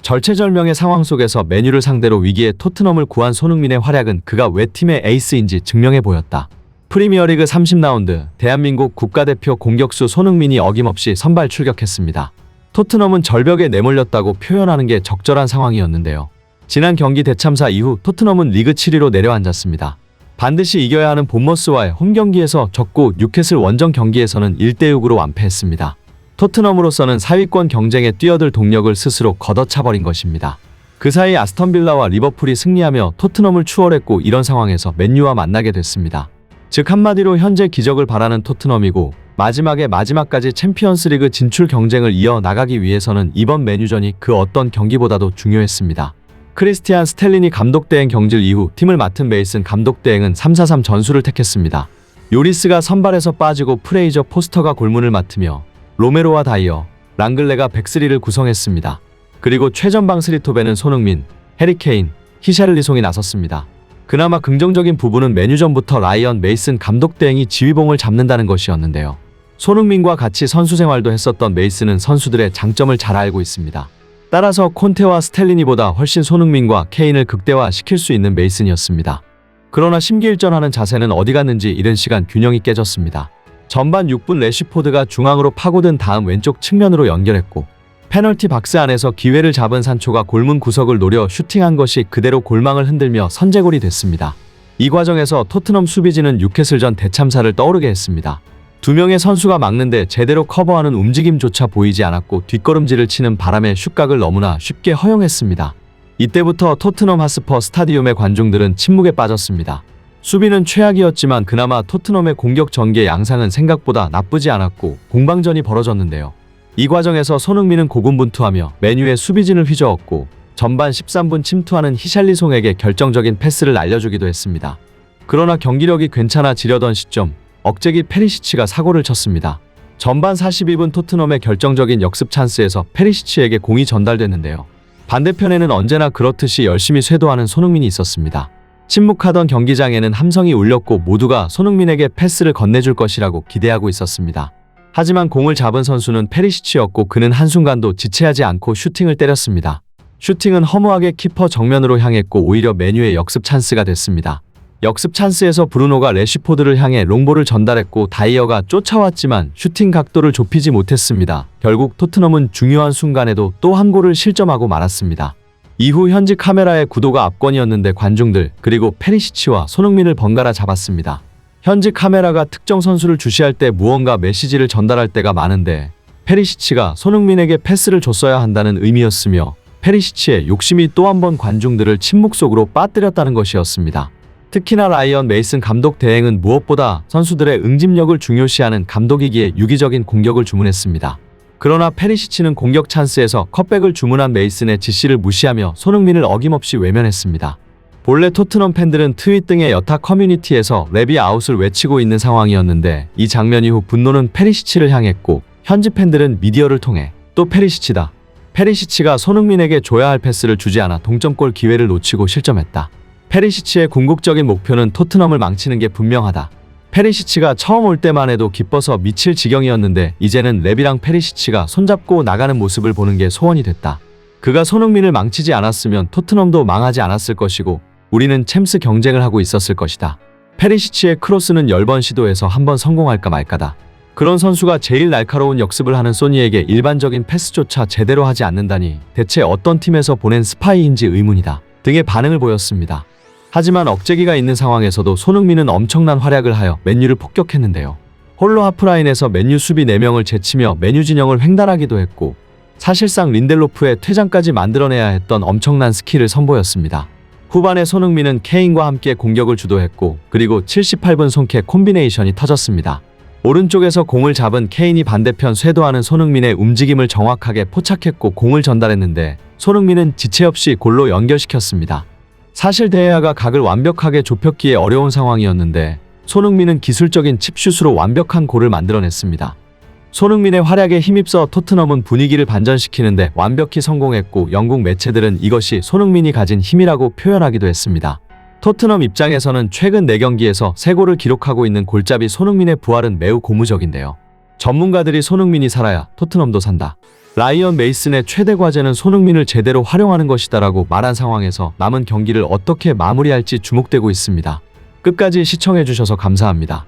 절체절명의 상황 속에서 맨유를 상대로 위기의 토트넘을 구한 손흥민의 활약은 그가 왜 팀의 에이스인지 증명해 보였다. 프리미어리그 30라운드 대한민국 국가대표 공격수 손흥민이 어김없이 선발 출격했습니다. 토트넘은 절벽에 내몰렸다고 표현하는 게 적절한 상황이었는데요. 지난 경기 대참사 이후 토트넘은 리그 7위로 내려앉았습니다. 반드시 이겨야 하는 본머스와의 홈경기에서 졌고 뉴캐슬 원정 경기에서는 1대6으로 완패했습니다. 토트넘으로서는 4위권 경쟁에 뛰어들 동력을 스스로 걷어차버린 것입니다. 그 사이 아스턴빌라와 리버풀이 승리하며 토트넘을 추월했고 이런 상황에서 맨유와 만나게 됐습니다. 즉 한마디로 현재 기적을 바라는 토트넘이고 마지막까지 챔피언스리그 진출 경쟁을 이어나가기 위해서는 이번 맨유전이 그 어떤 경기보다도 중요했습니다. 크리스티안 스텔리니 감독 대행 경질 이후 팀을 맡은 메이슨 감독 대행은 3-4-3 전술을 택했습니다. 요리스가 선발에서 빠지고 프레이저 포스터가 골문을 맡으며 로메로와 다이어, 랑글레가 백스리를 구성했습니다. 그리고 최전방 스리톱에는 손흥민, 해리케인, 히샤를리송이 나섰습니다. 그나마 긍정적인 부분은 메뉴전부터 라이언 메이슨 감독 대행이 지휘봉을 잡는다는 것이었는데요. 손흥민과 같이 선수 생활도 했었던 메이슨은 선수들의 장점을 잘 알고 있습니다. 따라서 콘테와 스텔리니보다 훨씬 손흥민과 케인을 극대화시킬 수 있는 메이슨이었습니다. 그러나 심기일전하는 자세는 어디 갔는지 이른 시간 균형이 깨졌습니다. 전반 6분 래쉬포드가 중앙으로 파고든 다음 왼쪽 측면으로 연결했고 페널티 박스 안에서 기회를 잡은 산초가 골문 구석을 노려 슈팅한 것이 그대로 골망을 흔들며 선제골이 됐습니다. 이 과정에서 토트넘 수비진은 뉴캐슬전 대참사를 떠오르게 했습니다. 두 명의 선수가 막는데 제대로 커버하는 움직임조차 보이지 않았고 뒷걸음질을 치는 바람에 슛각을 너무나 쉽게 허용했습니다. 이때부터 토트넘 하스퍼 스타디움의 관중들은 침묵에 빠졌습니다. 수비는 최악이었지만 그나마 토트넘의 공격 전개 양상은 생각보다 나쁘지 않았고 공방전이 벌어졌는데요. 이 과정에서 손흥민은 고군분투하며 맨유의 수비진을 휘저었고 전반 13분 침투하는 히샬리송에게 결정적인 패스를 날려주기도 했습니다. 그러나 경기력이 괜찮아지려던 시점 억제기 페리시치가 사고를 쳤습니다. 전반 42분 토트넘의 결정적인 역습 찬스에서 페리시치에게 공이 전달됐는데요. 반대편에는 언제나 그렇듯이 열심히 쇄도하는 손흥민이 있었습니다. 침묵하던 경기장에는 함성이 울렸고 모두가 손흥민에게 패스를 건네줄 것이라고 기대하고 있었습니다. 하지만 공을 잡은 선수는 페리시치였고 그는 한순간도 지체하지 않고 슈팅을 때렸습니다. 슈팅은 허무하게 키퍼 정면으로 향했고 오히려 맨유의 역습 찬스가 됐습니다. 역습 찬스에서 브루노가 래쉬포드를 향해 롱볼을 전달했고 다이어가 쫓아왔지만 슈팅 각도를 좁히지 못했습니다. 결국 토트넘은 중요한 순간에도 또 한 골을 실점하고 말았습니다. 이후 현지 카메라의 구도가 압권이었는데 관중들 그리고 페리시치와 손흥민을 번갈아 잡았습니다. 현지 카메라가 특정 선수를 주시할 때 무언가 메시지를 전달할 때가 많은데 페리시치가 손흥민에게 패스를 줬어야 한다는 의미였으며 페리시치의 욕심이 또 한 번 관중들을 침묵 속으로 빠뜨렸다는 것이었습니다. 특히나 라이언 메이슨 감독 대행은 무엇보다 선수들의 응집력을 중요시하는 감독이기에 유기적인 공격을 주문했습니다. 그러나 페리시치는 공격 찬스에서 컷백을 주문한 메이슨의 지시를 무시하며 손흥민을 어김없이 외면했습니다. 본래 토트넘 팬들은 트윗 등의 여타 커뮤니티에서 레비 아웃을 외치고 있는 상황이었는데 이 장면 이후 분노는 페리시치를 향했고 현지 팬들은 미디어를 통해 또 페리시치다. 페리시치가 손흥민에게 줘야 할 패스를 주지 않아 동점골 기회를 놓치고 실점했다. 페리시치의 궁극적인 목표는 토트넘을 망치는 게 분명하다. 페리시치가 처음 올 때만 해도 기뻐서 미칠 지경이었는데 이제는 레비랑 페리시치가 손잡고 나가는 모습을 보는 게 소원이 됐다. 그가 손흥민을 망치지 않았으면 토트넘도 망하지 않았을 것이고 우리는 챔스 경쟁을 하고 있었을 것이다. 페리시치의 크로스는 10번 시도해서 한 번 성공할까 말까다. 그런 선수가 제일 날카로운 역습을 하는 소니에게 일반적인 패스조차 제대로 하지 않는다니 대체 어떤 팀에서 보낸 스파이인지 의문이다. 등의 반응을 보였습니다. 하지만 억제기가 있는 상황에서도 손흥민은 엄청난 활약을 하여 맨유를 폭격했는데요. 홀로 하프라인에서 맨유 수비 4명을 제치며 맨유 진영을 횡단하기도 했고 사실상 린델로프의 퇴장까지 만들어내야 했던 엄청난 스킬을 선보였습니다. 후반에 손흥민은 케인과 함께 공격을 주도했고 그리고 78분 손캐 콤비네이션이 터졌습니다. 오른쪽에서 공을 잡은 케인이 반대편 쇄도하는 손흥민의 움직임을 정확하게 포착했고 공을 전달했는데 손흥민은 지체 없이 골로 연결시켰습니다. 사실 데헤아가 각을 완벽하게 좁혔기에 어려운 상황이었는데 손흥민은 기술적인 칩슛으로 완벽한 골을 만들어냈습니다. 손흥민의 활약에 힘입어 토트넘은 분위기를 반전시키는데 완벽히 성공했고 영국 매체들은 이것이 손흥민이 가진 힘이라고 표현하기도 했습니다. 토트넘 입장에서는 최근 4경기에서 3골을 기록하고 있는 골잡이 손흥민의 부활은 매우 고무적인데요. 전문가들이 손흥민이 살아야 토트넘도 산다. 라이언 메이슨의 최대 과제는 손흥민을 제대로 활용하는 것이다라고 말한 상황에서 남은 경기를 어떻게 마무리할지 주목되고 있습니다. 끝까지 시청해주셔서 감사합니다.